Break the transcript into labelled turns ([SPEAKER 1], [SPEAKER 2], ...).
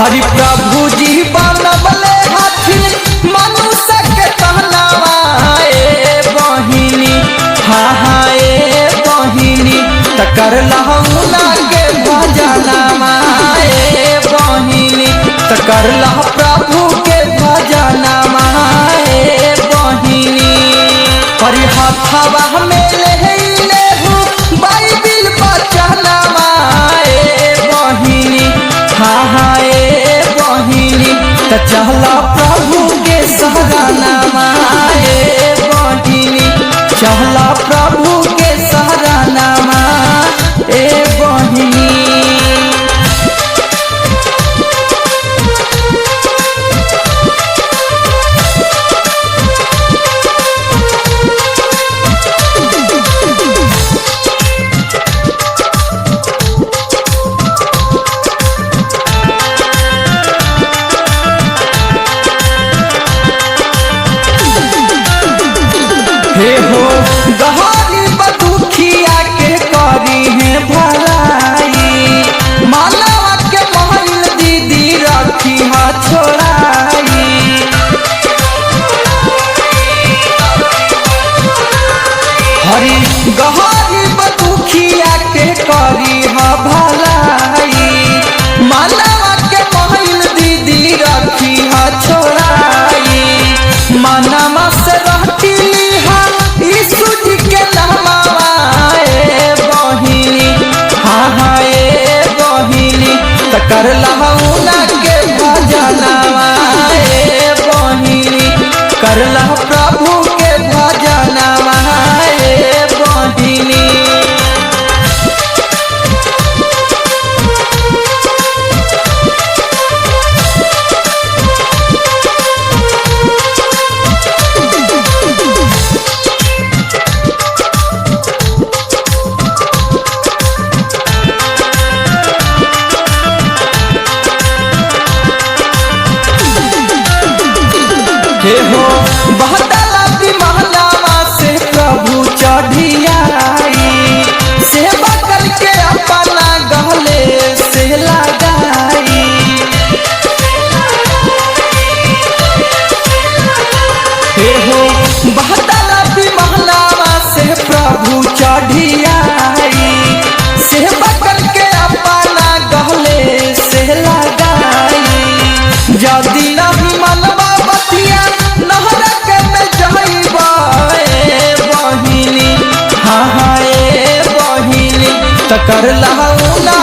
[SPEAKER 1] हरि प्रभु जी बनबले हाथी मनुष्य के कहनावा ए बहिनी हाँ हाँ ए बहिनी तकर लहुना के भजनावा ए बहिनी तकर लह प्रभु के भजनावा ए बहिनी हरि हाथवा में ले बाइबिल बचनावा ए बहिनी हाँ हाँ ए बहिनी त चहला प्रभु के सहरानामा ए बहिनी चहला प्रभु के सहरानामा ए बहिनी। हे हो गहरी बदुखिया के करी है भलाई मानवा के महल दीदी रखी है छोड़ाई हरी गहरी बदुखिया के करी है भलाई मानवा के महल दीदी रखी है छोड़ाई मानवा से रहती तकर लहुना के भजनावा ए बहिनी करला प्रभु के भजनावा ए बहिनी। हे हो बहतालाती महलावा से प्रभु चढ़ियाई सेवा करके अपना गले से लगाई हे हो बहतालाती महलावा से प्रभु चढ़ियाई सेवा करके अपना गले से लगाई जदि नहीं मनवा तकर लहुना